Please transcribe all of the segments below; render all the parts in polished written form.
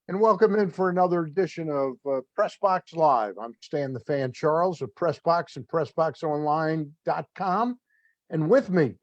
And welcome in for another edition of Press Box Live. I'm Stan the Fan Charles of Press Box and PressBoxOnline.com. And with me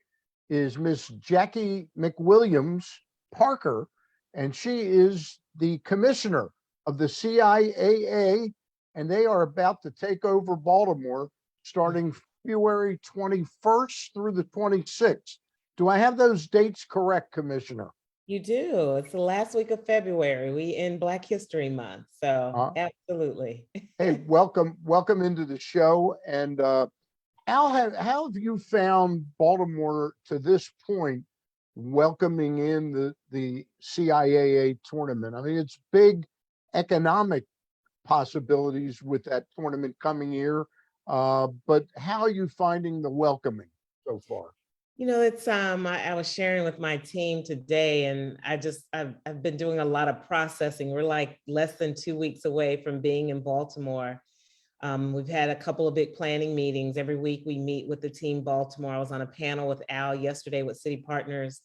is Miss Jacqie McWilliams Parker, and she is the commissioner of the CIAA, and they are about to take over Baltimore starting February 21st through the 26th. Do I have those dates correct, Commissioner? You do. It's the last week of February. We in Black History Month. So absolutely. Hey, welcome into the show. And how have you found Baltimore to this point welcoming in the CIAA tournament? I mean, it's big economic possibilities with that tournament coming year. But how are you finding the welcoming so far? It's I was sharing with my team today, and I've been doing a lot of processing. We're like less than 2 weeks away from being in Baltimore. We've had a couple of big planning meetings. Every week we meet with the team Baltimore. I was on a panel with Al yesterday with city partners,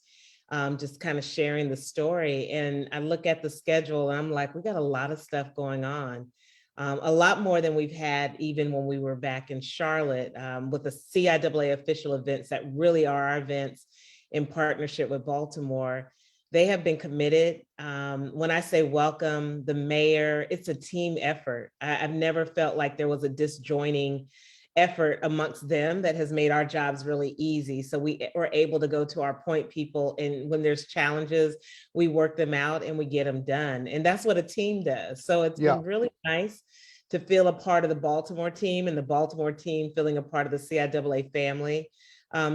just kind of sharing the story. And I look at the schedule and I'm like, we got a lot of stuff going on. A lot more than we've had even when we were back in Charlotte with the CIAA official events that really are our events in partnership with Baltimore. They have been committed. When I say welcome, the mayor, it's a team effort. I've never felt like there was a disjoining effort amongst them that has made our jobs really easy. So we were able to go to our point people, and when there's challenges, we work them out and we get them done. And that's what a team does. So it's been really nice to feel a part of the Baltimore team and the Baltimore team feeling a part of the CIAA family,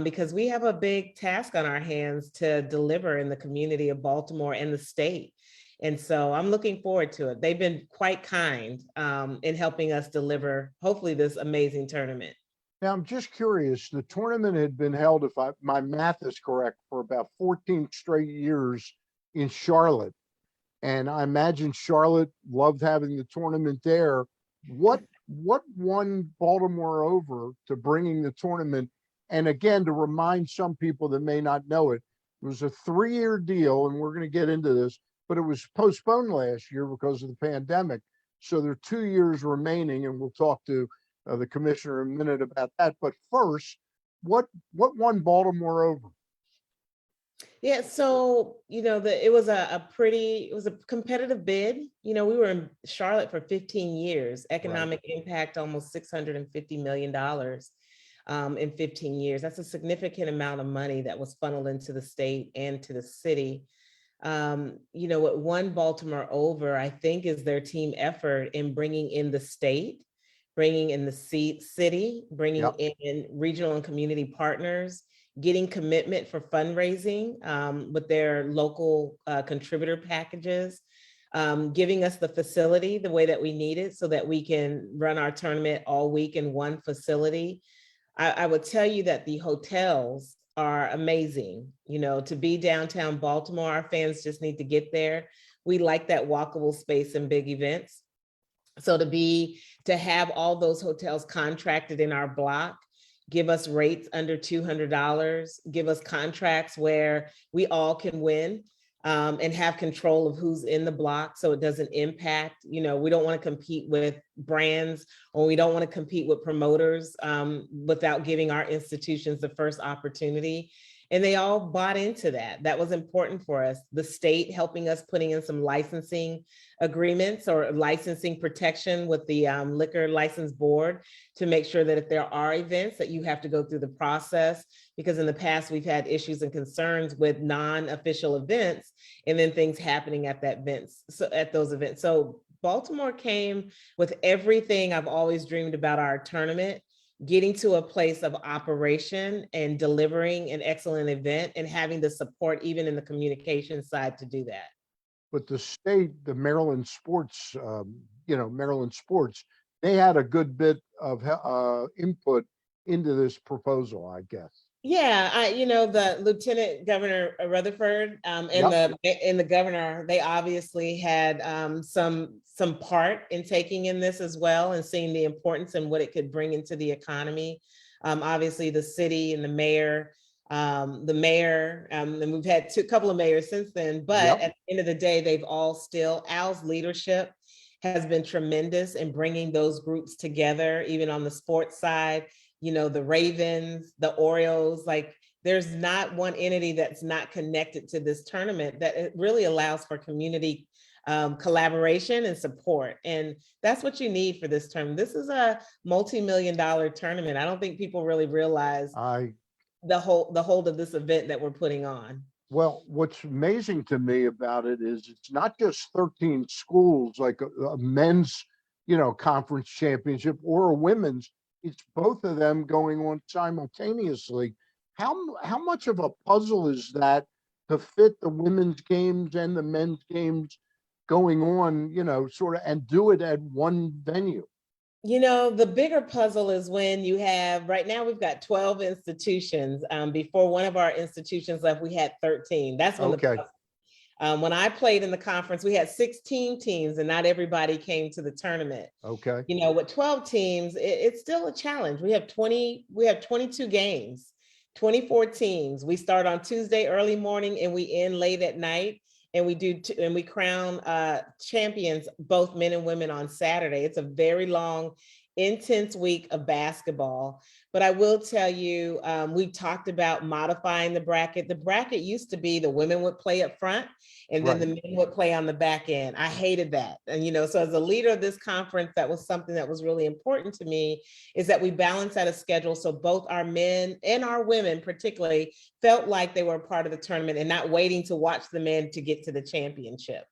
because we have a big task on our hands to deliver in the community of Baltimore and the state. And so I'm looking forward to it. They've been quite kind in helping us deliver, hopefully, this amazing tournament. Now, I'm just curious, the tournament had been held, if my math is correct, for about 14 straight years in Charlotte. And I imagine Charlotte loved having the tournament there. What won Baltimore over to bringing the tournament? And again, to remind some people that may not know it, it was a 3-year deal, and we're going to get into this, but it was postponed last year because of the pandemic. So there are 2 years remaining, and we'll talk to the commissioner in a minute about that. But first, what won Baltimore over? Yeah, so it was a competitive bid. We were in Charlotte for 15 years. Economic impact almost $650 million in 15 years. That's a significant amount of money that was funneled into the state and to the city. What won Baltimore over, I think, is their team effort in bringing in the state, bringing in the city, bringing in regional and community partners, getting commitment for fundraising with their local contributor packages, giving us the facility the way that we need it so that we can run our tournament all week in one facility. I would tell you that the hotels are amazing. To be downtown Baltimore, our fans just need to get there. We like that walkable space in big events. So to have all those hotels contracted in our block, give us rates under $200, give us contracts where we all can win and have control of who's in the block so it doesn't impact. We don't want to compete with brands, or we don't want to compete with promoters without giving our institutions the first opportunity. And they all bought into that. That was important for us. The state helping us putting in some licensing agreements or licensing protection with the liquor license board to make sure that if there are events that you have to go through the process, because in the past we've had issues and concerns with non-official events and then things happening at those events. So Baltimore came with everything I've always dreamed about our tournament, getting to a place of operation and delivering an excellent event and having the support even in the communication side to do that. But the state, the Maryland sports, they had a good bit of input into this proposal, I guess. Yeah, the Lieutenant Governor Rutherford and the governor, they obviously had some part in taking in this as well and seeing the importance and what it could bring into the economy. Obviously, the city and the mayor the mayor, and we've had a couple of mayors since then, but Yep. at the end of the day, they've all still, Al's leadership has been tremendous in bringing those groups together, even on the sports side, the Ravens, the Orioles, like there's not one entity that's not connected to this tournament, that it really allows for community collaboration and support. And that's what you need for this tournament. This is a multi-million-dollar tournament. I don't think people really realize the hold of this event that we're putting on. Well, what's amazing to me about it is it's not just 13 schools like a men's, conference championship or a women's. It's both of them going on simultaneously. How much of a puzzle is that to fit the women's games and the men's games going on, sort of, and do it at one venue? The bigger puzzle is when you have, right now we've got 12 institutions. Before one of our institutions left, we had 13. That's when Okay. When I played in the conference, we had 16 teams and not everybody came to the tournament. Okay. With 12 teams, it's still a challenge. We have 22 games, 24 teams. We start on Tuesday early morning and we end late at night. And we crown champions, both men and women, on Saturday. It's a very long, intense week of basketball. But I will tell you, we talked about modifying the bracket. The bracket used to be the women would play up front and then the men would play on the back end. I hated that. And, so as a leader of this conference, that was something that was really important to me, is that we balance out a schedule so both our men and our women particularly felt like they were a part of the tournament and not waiting to watch the men to get to the championship.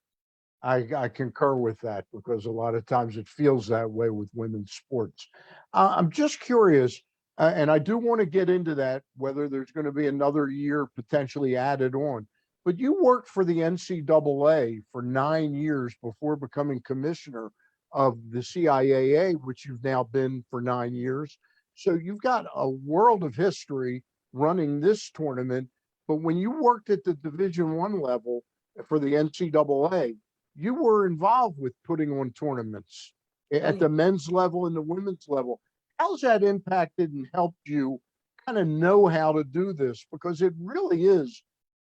I concur with that, because a lot of times it feels that way with women's sports. I'm just curious, and I do want to get into that, whether there's going to be another year potentially added on. But you worked for the NCAA for 9 years before becoming commissioner of the CIAA, which you've now been for 9 years. So you've got a world of history running this tournament. But when you worked at the Division I level for the NCAA, you were involved with putting on tournaments at the men's level and the women's level. How's that impacted and helped you kind of know how to do this? Because it really is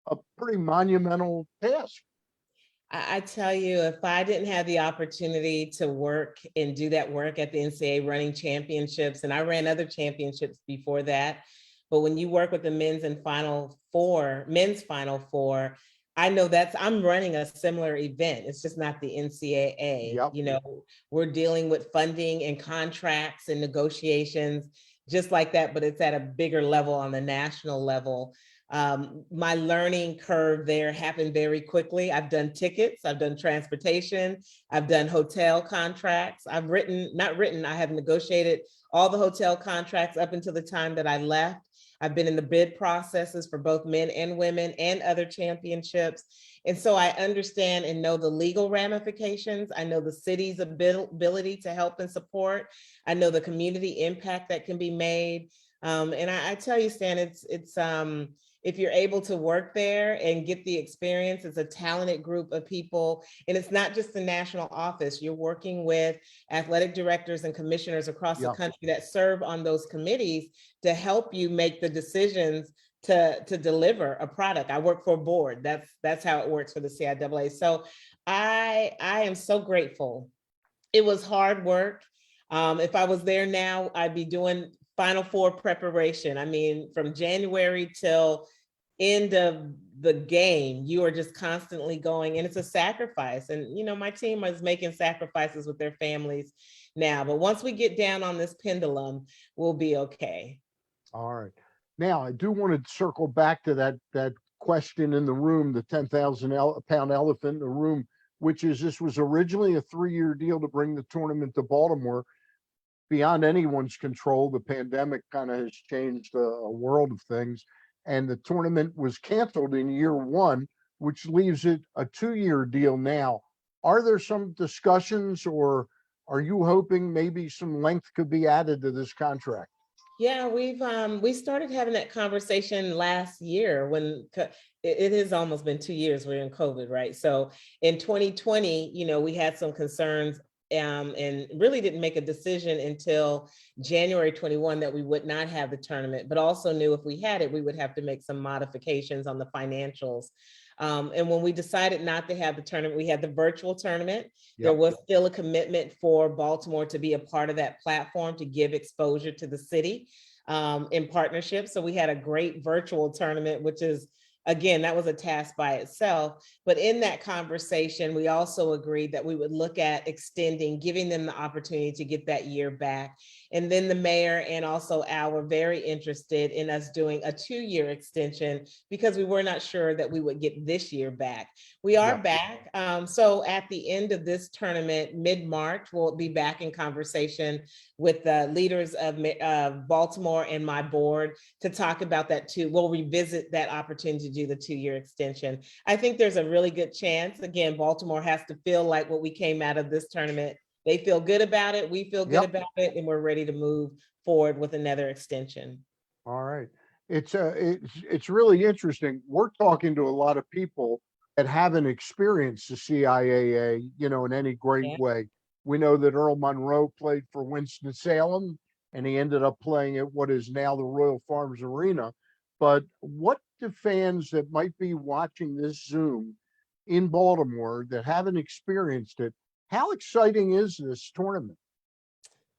a pretty monumental task. I tell you, if I didn't have the opportunity to work and do that work at the NCAA running championships, and I ran other championships before that, but when you work with the men's Final Four, I know I'm running a similar event. It's just not the NCAA. Yep. We're dealing with funding and contracts and negotiations just like that, but it's at a bigger level on the national level. My learning curve there happened very quickly. I've done tickets, I've done transportation, I've done hotel contracts. I have negotiated all the hotel contracts up until the time that I left. I've been in the bid processes for both men and women and other championships. And so I understand and know the legal ramifications. I know the city's ability to help and support. I know the community impact that can be made. And I tell you, Stan, it's if you're able to work there and get the experience, it's a talented group of people. And it's not just the national office. You're working with athletic directors and commissioners across the country that serve on those committees to help you make the decisions to deliver a product. I work for a board. That's how it works for the CIAA. So I am so grateful. It was hard work. If I was there now, I'd be doing Final Four preparation. I mean, from January till end of the game, you are just constantly going, and it's a sacrifice. And, my team is making sacrifices with their families now, but once we get down on this pendulum, we'll be okay. All right. Now, I do want to circle back to that question in the room, the 10,000-pound elephant in the room, which is this was originally a 3-year deal to bring the tournament to Baltimore. Beyond anyone's control, the pandemic kind of has changed a world of things, and the tournament was canceled in year 1, which leaves it a 2-year deal now. Are there some discussions, or are you hoping maybe some length could be added to this contract? Yeah, we started having that conversation last year when it has almost been 2 years we're in COVID, right? So in 2020, we had some concerns and really didn't make a decision until January 21 that we would not have the tournament, but also knew if we had it, we would have to make some modifications on the financials. And when we decided not to have the tournament, we had the virtual tournament. There was still a commitment for Baltimore to be a part of that platform to give exposure to the city in partnership. So we had a great virtual tournament, which is, again, that was a task by itself. But in that conversation, we also agreed that we would look at extending, giving them the opportunity to get that year back. And then the mayor and also Al were very interested in us doing a 2-year extension because we were not sure that we would get this year back. We are back. So at the end of this tournament, mid-March, we'll be back in conversation with the leaders of Baltimore and my board to talk about that too. We'll revisit that opportunity to do the 2-year extension. I think there's a really good chance. Again, Baltimore has to feel like what we came out of this tournament. They feel good about it. We feel good about it, and we're ready to move forward with another extension. All right. It's really interesting. We're talking to a lot of people that haven't experienced the CIAA, in any great way. We know that Earl Monroe played for Winston-Salem, and he ended up playing at what is now the Royal Farms Arena. But what do fans that might be watching this Zoom in Baltimore that haven't experienced it, how exciting is this tournament?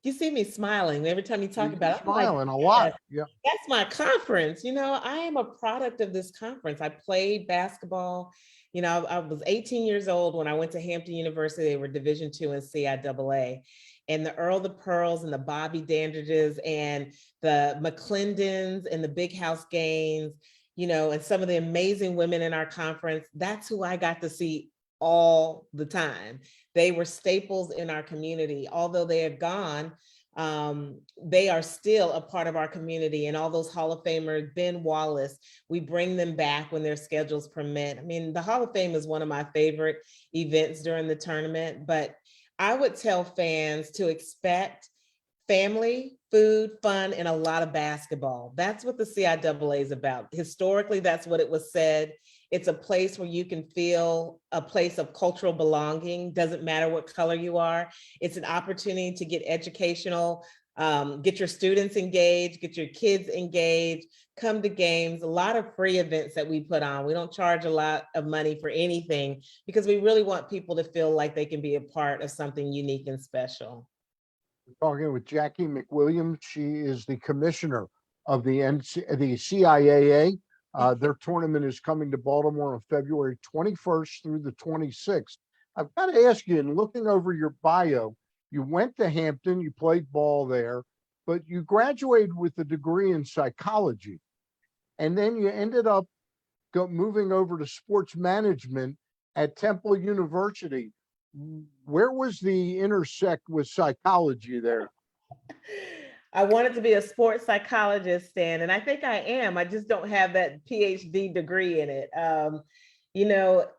You see me smiling every time you talk about it. Smiling a lot. Yeah. That's my conference. I am a product of this conference. I played basketball. I was 18 years old when I went to Hampton University. They were Division II and CIAA. And the Earl the Pearls and the Bobby Dandridges and the McClendons and the Big House Gaines, and some of the amazing women in our conference, that's who I got to see all the time. They were staples in our community. Although they have gone, they are still a part of our community. And all those Hall of Famers, Ben Wallace, we bring them back when their schedules permit. I mean, the Hall of Fame is one of my favorite events during the tournament, but I would tell fans to expect family, food, fun, and a lot of basketball. That's what the CIAA is about. Historically, that's what it was said. It's a place where you can feel a place of cultural belonging. Doesn't matter what color you are. It's an opportunity to get educational, get your students engaged, get your kids engaged, come to games, a lot of free events that we put on. We don't charge a lot of money for anything because we really want people to feel like they can be a part of something unique and special. We're talking with Jacqie McWilliams. She is the commissioner of the CIAA. Their tournament is coming to Baltimore on February 21st through the 26th. I've got to ask you, in looking over your bio, you went to Hampton, you played ball there, but you graduated with a degree in psychology. And then you ended up moving over to sports management at Temple University. Where was the intersect with psychology there? I wanted to be a sports psychologist, Stan, and I think I am. I just don't have that PhD degree in it.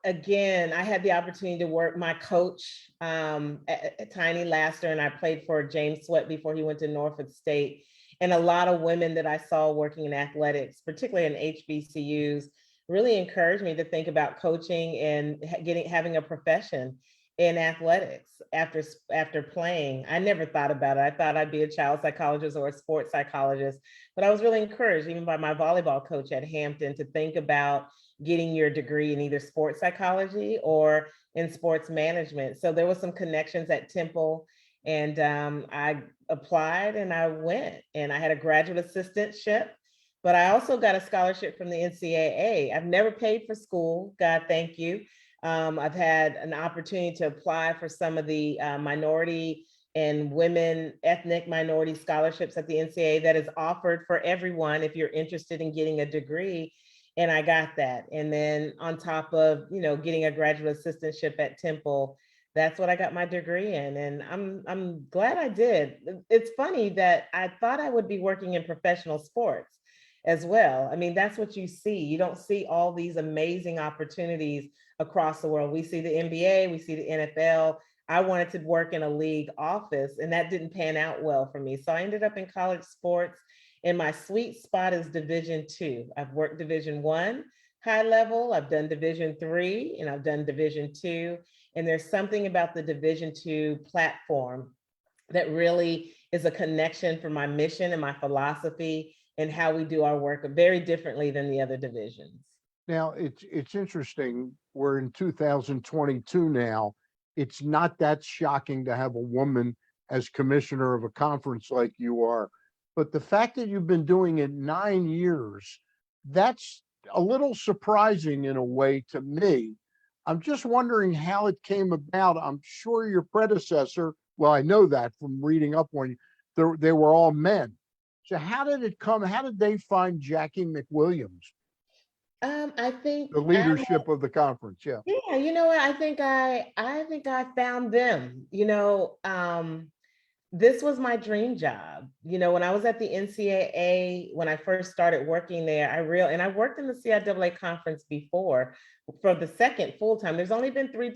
Again, I had the opportunity to work my coach at Tiny Laster, and I played for James Sweat before he went to Norfolk State. And a lot of women that I saw working in athletics, particularly in HBCUs, really encouraged me to think about coaching and having a profession in athletics after playing. I never thought about it. I thought I'd be a child psychologist or a sports psychologist, but I was really encouraged even by my volleyball coach at Hampton to think about getting your degree in either sports psychology or in sports management. So there was some connections at Temple, and I applied and I went, and I had a graduate assistantship, but I also got a scholarship from the NCAA. I've never paid for school, God thank you. I've had an opportunity to apply for some of the minority and women ethnic minority scholarships at the NCAA that is offered for everyone if you're interested in getting a degree. And I got that. And then on top of, getting a graduate assistantship at Temple, that's what I got my degree in. And I'm glad I did. It's funny that I thought I would be working in professional sports as well. I mean, that's what you see. You don't see all these amazing opportunities across the world. We see the NBA, we see the NFL. I wanted to work in a league office, and that didn't pan out well for me. So I ended up in college sports, and my sweet spot is Division II. I've worked Division I, high level. I've done Division III and I've done Division II. And there's something about the Division II platform that really is a connection for my mission and my philosophy and how we do our work very differently than the other divisions. Now, it's interesting. We're in 2022 now. It's not that shocking to have a woman as commissioner of a conference like you are. But the fact that you've been doing it 9 years, that's a little surprising in a way to me. I'm just wondering how it came about. I'm sure your predecessor, well, I know that from reading up on you, they were all men. So how did it come? How did they find Jacqie McWilliams, I think the leadership of the conference? Yeah. yeah, you know what? I think I found them. This was my dream job. When I was at the NCAA, when I first started working there, and I worked in the CIAA conference before for the second full-time. There's only been three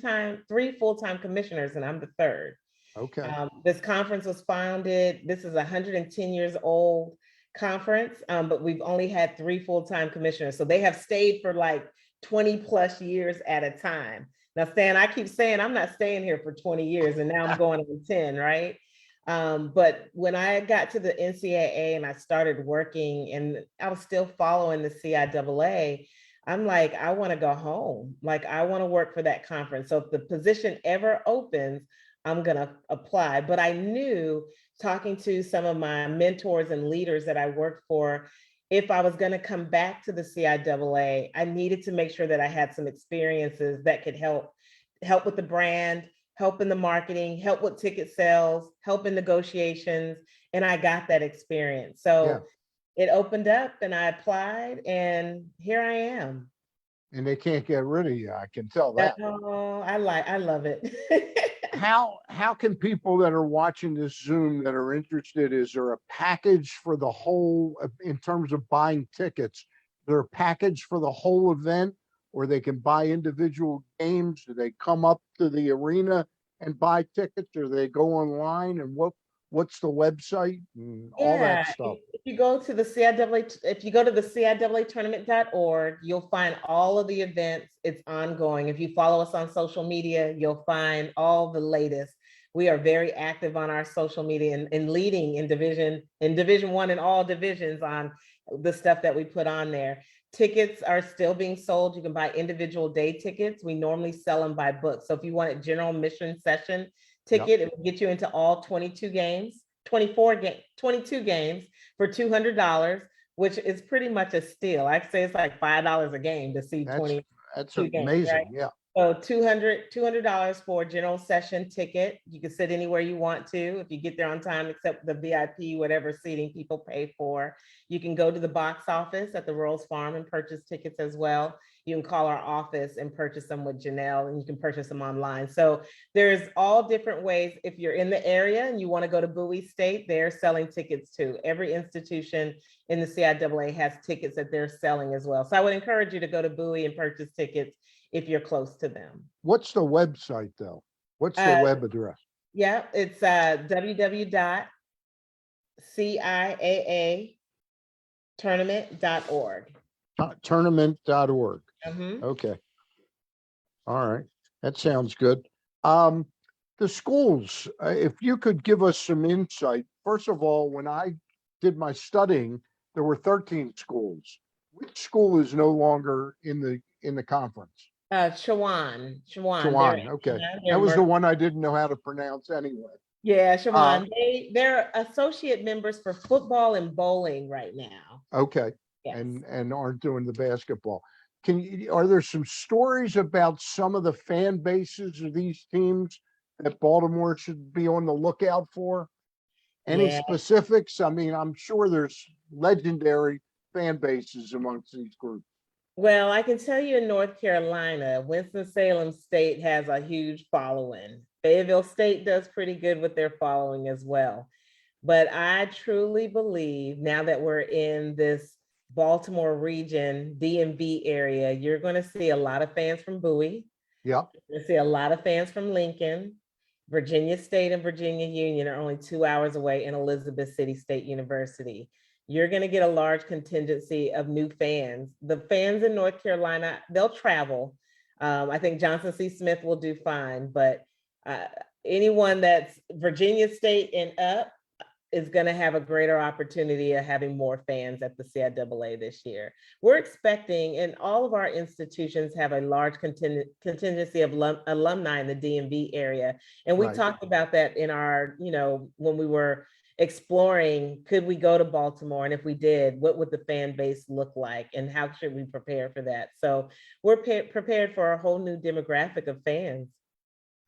full-time commissioners, and I'm the third. Okay. This conference was founded, this is 110 years old conference, but we've only had three full-time commissioners. So they have stayed for like 20 plus years at a time. Now, Stan, I keep saying I'm not staying here for 20 years and now I'm going on 10, right? But when I got to the NCAA and I started working and I was still following the CIAA, I'm like, I want to go home. Like, I want to work for that conference. So if the position ever opens, I'm going to apply. But I knew, talking to some of my mentors and leaders that I worked for, if I was going to come back to the CIAA, I needed to make sure that I had some experiences that could help with the brand, help in the marketing, help with ticket sales, help in negotiations. And I got that experience. So it opened up and I applied and here I am. And they can't get rid of you. I can tell that. Oh, I love it. How can people that are watching this Zoom that are interested, is there a package for the whole, in terms of buying tickets? Is there a package for the whole event, or they can buy individual games? Do they come up to the arena and buy tickets, or they go online, and what's the website and all that stuff? If you go to the CIAA tournament.org, you'll find all of the events. It's ongoing. If you follow us on social media, you'll find all the latest. We are very active on our social media and leading in Division I and all divisions on the stuff that we put on there. Tickets are still being sold. You can buy individual day tickets. We normally sell them by book. So if you want a general admission session ticket, it will get you into all 22 games for $200, which is pretty much a steal. I'd say it's like $5 a game to see 22 That's games, amazing. right? Yeah. So $200 for a general session ticket. You can sit anywhere you want to if you get there on time, except the VIP, whatever seating people pay for. You can go to the box office at the Rolls Farm and purchase tickets as well. You can call our office and purchase them with Janelle, and you can purchase them online. So there's all different ways. If you're in the area and you want to go to Bowie State, they're selling tickets too. Every institution in the CIAA has tickets that they're selling as well. So I would encourage you to go to Bowie and purchase tickets if you're close to them. What's the website though? What's the web address? Yeah, it's www.ciaatournament.org. Tournament.org. Okay. All right. That sounds good. The schools, if you could give us some insight. First of all, when I did my studying, there were 13 schools. Which school is no longer in the conference? Shawan. Okay. That was the one I didn't know how to pronounce anyway. Yeah, Shawan. They're associate members for football and bowling right now. Okay. Yes. And aren't doing the basketball. Are there some stories about some of the fan bases of these teams that Baltimore should be on the lookout for? Any specifics? I mean, I'm sure there's legendary fan bases amongst these groups. Well, I can tell you in North Carolina, Winston-Salem State has a huge following. Fayetteville State does pretty good with their following as well. But I truly believe now that we're in this Baltimore region, DMV area, you're going to see a lot of fans from Bowie. Yeah. You're going to see a lot of fans from Lincoln. Virginia State and Virginia Union are only 2 hours away, in Elizabeth City State University. you're going to get a large contingency of new fans. The fans in North Carolina, they'll travel. I think Johnson C. Smith will do fine, but anyone that's Virginia State and up is going to have a greater opportunity of having more fans at the CIAA this year. We're expecting, and all of our institutions have a large contingency of alumni in the DMV area. And we talked about that in our, when we were exploring, could we go to Baltimore? And if we did, what would the fan base look like? And how should we prepare for that? So we're prepared for a whole new demographic of fans.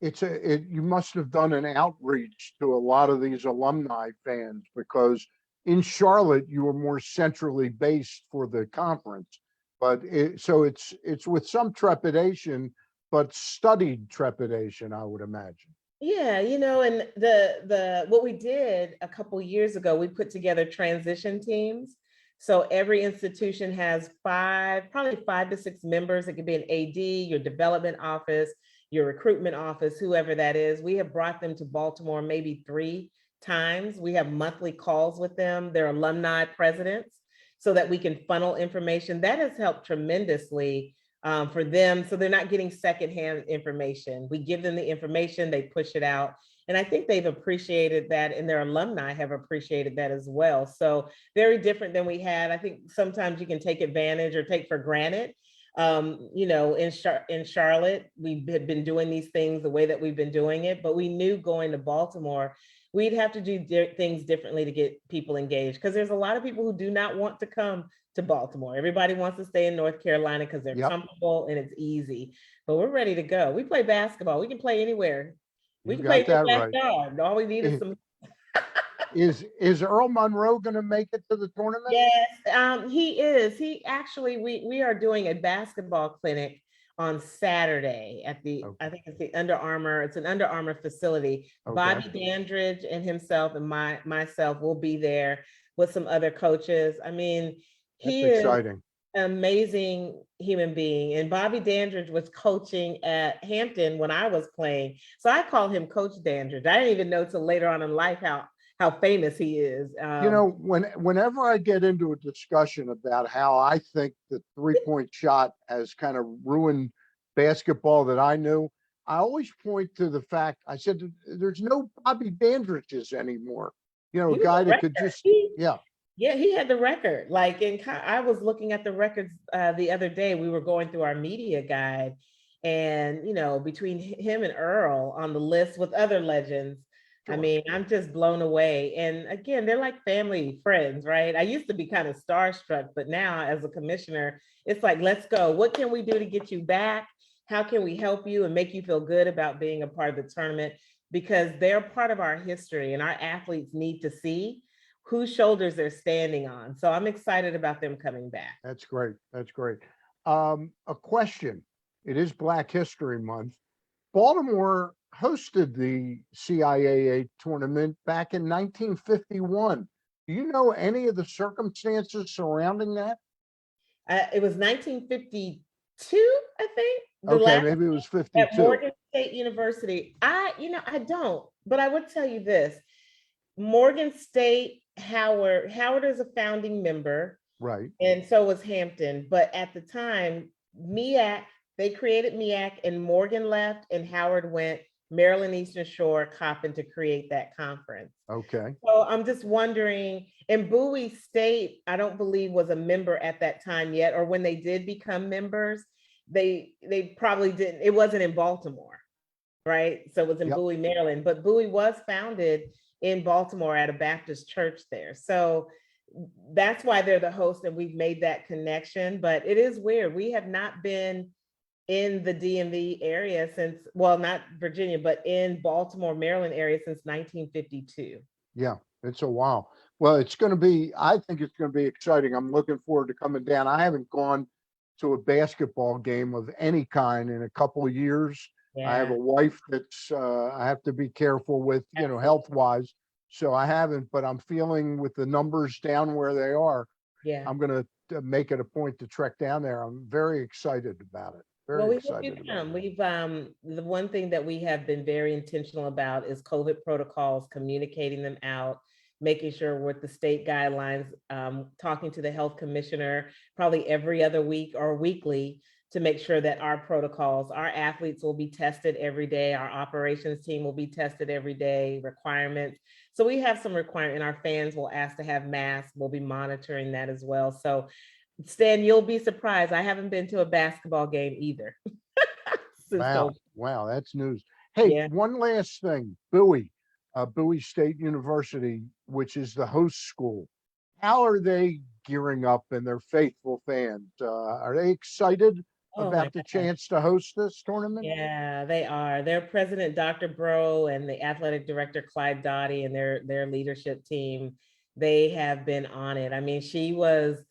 You must have done an outreach to a lot of these alumni fans, because in Charlotte you were more centrally based for the conference, but so it's with some trepidation, but studied trepidation, I would imagine. Yeah, and the what we did a couple years ago, we put together transition teams. So every institution has probably 5 to 6 members. It could be an AD, your development office, your recruitment office, whoever that is. We have brought them to Baltimore maybe 3 times. We have monthly calls with them, their alumni presidents, so that we can funnel information. That has helped tremendously for them. So they're not getting secondhand information. We give them the information, they push it out. And I think they've appreciated that, and their alumni have appreciated that as well. So very different than we had. I think sometimes you can take advantage or take for granted. In Charlotte, we had been doing these things the way that we've been doing it, but we knew going to Baltimore, we'd have to do things differently to get people engaged, because there's a lot of people who do not want to come to Baltimore. Everybody wants to stay in North Carolina because they're comfortable and it's easy, but we're ready to go. We play basketball. We can play anywhere. We can play in the backyard. All we need is some. Is Earl Monroe going to make it to the tournament? Yes, he is. He actually, we are doing a basketball clinic on Saturday at I think it's the Under Armour. It's an Under Armour facility. Bobby Dandridge and himself and myself will be there with some other coaches. I mean, he is an amazing human being. And Bobby Dandridge was coaching at Hampton when I was playing. So I call him Coach Dandridge. I didn't even know till later on in life how famous he is. Whenever I get into a discussion about how I think the 3-point shot has kind of ruined basketball that I knew, I always point to the fact, I said, there's no Bobby Dandridges anymore. A guy that could just, Yeah, he had the record. I was looking at the records the other day. We were going through our media guide, and between him and Earl on the list with other legends, I mean, I'm just blown away. And again, they're like family, friends, right? I used to be kind of starstruck, but now as a commissioner, it's like, let's go. What can we do to get you back? How can we help you and make you feel good about being a part of the tournament? Because they're part of our history, and our athletes need to see whose shoulders they're standing on. So I'm excited about them coming back. That's great. That's great. A question. It is Black History Month. Baltimore hosted the CIAA tournament back in 1951. Do you know any of the circumstances surrounding that? It was 1952, I think. Maybe it was 52. At Morgan State University. I don't, but I would tell you this. Morgan State, Howard is a founding member. Right. And so was Hampton. But at the time, they created MEAC, and Morgan left and Howard went Maryland Eastern Shore, Coppin to create that conference. Okay. So I'm just wondering, and Bowie State, I don't believe was a member at that time yet, or when they did become members, they probably didn't, it wasn't in Baltimore, right? So it was in Bowie, Maryland, but Bowie was founded in Baltimore at a Baptist church there. So that's why they're the host, and we've made that connection. But it is weird. We have not been in the DMV area since, well, not Virginia, but in Baltimore, Maryland area since 1952. Yeah, it's a while. Well, I think it's going to be exciting. I'm looking forward to coming down. I haven't gone to a basketball game of any kind in a couple of years. Yeah. I have a wife that's I have to be careful with, health wise. So I haven't, but I'm feeling with the numbers down where they are. Yeah, I'm going to make it a point to trek down there. I'm very excited about it. Very excited. We've the one thing that we have been very intentional about is COVID protocols, communicating them out, making sure with the state guidelines, talking to the health commissioner probably every other week or weekly to make sure that our protocols, our athletes will be tested every day, our operations team will be tested every day, requirements. So we have some requirement, and our fans will ask to have masks. We'll be monitoring that as well. So Stan, you'll be surprised. I haven't been to a basketball game either. Since Wow, COVID. wow, that's news. Hey, Yeah. one last thing, Bowie, Bowie State University, which is the host school. How are they gearing up and their faithful fans? Are they excited Oh my about the gosh. chance to host this tournament? Yeah, they are. Their president, Dr. Bro, and the athletic director, Clyde Dottie, and their leadership team, they have been on it. I mean, she was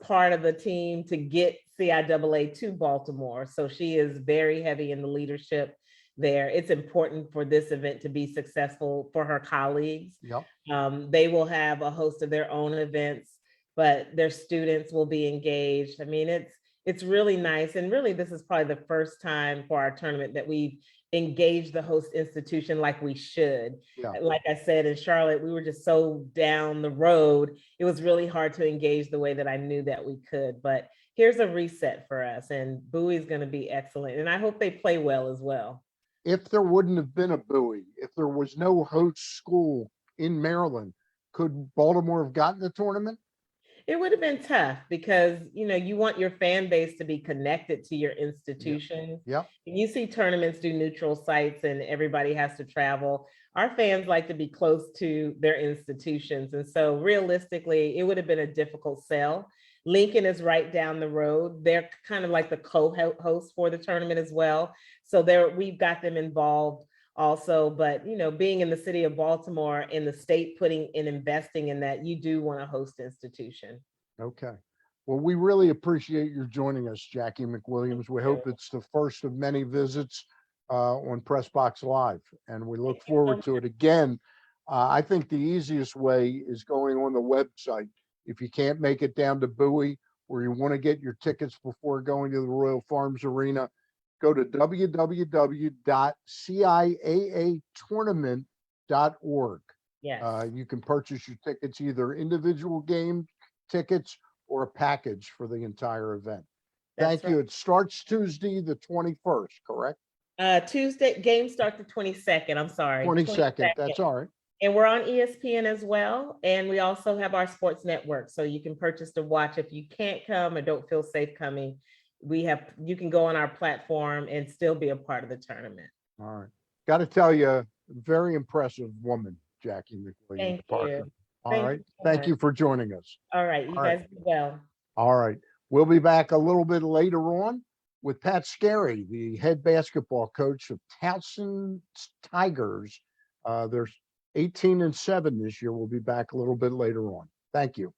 part of the team to get CIAA to Baltimore. So she is very heavy in the leadership there. It's important for this event to be successful for her colleagues. Yep. They will have a host of their own events, but their students will be engaged. I mean, it's really nice. And really, this is probably the first time for our tournament that we've engaged the host institution like we should. Yeah. Like I said, in Charlotte, we were just so down the road. It was really hard to engage the way that I knew that we could. But here's a reset for us, and Bowie's going to be excellent. And I hope they play well as well. If there wouldn't have been a Bowie, if there was no host school in Maryland, could Baltimore have gotten the tournament? It would have been tough because, you want your fan base to be connected to your institution. Yep. You see tournaments do neutral sites and everybody has to travel. Our fans like to be close to their institutions. And so realistically, it would have been a difficult sell. Lincoln is right down the road. They're kind of like the co-host for the tournament as well. So we've got them involved also, but being in the city of Baltimore and the state putting and investing in that, you do want a host institution. Okay. Well, we really appreciate your joining us, Jacqie McWilliams. We hope it's the first of many visits on Press Box Live, and we look forward to it again. I think the easiest way is going on the website. If you can't make it down to Bowie, or you want to get your tickets before going to the Royal Farms Arena, go to www.ciaatournament.org. Yes. You can purchase your tickets, either individual game tickets or a package for the entire event. Thank you. It starts Tuesday, the 21st, correct? Tuesday, games start the 22nd. I'm sorry. 22nd. That's all right. And we're on ESPN as well. And we also have our sports network. So you can purchase to watch if you can't come or don't feel safe coming. You can go on our platform and still be a part of the tournament. All right. Got to tell you, very impressive woman, Jacqie McWilliams. Thank Parker. you. All right. Thank you for joining us. All right. You guys do well. All right. We'll be back a little bit later on with Pat Scarry, the head basketball coach of Towson Tigers. They're 18-7 this year. We'll be back a little bit later on. Thank you.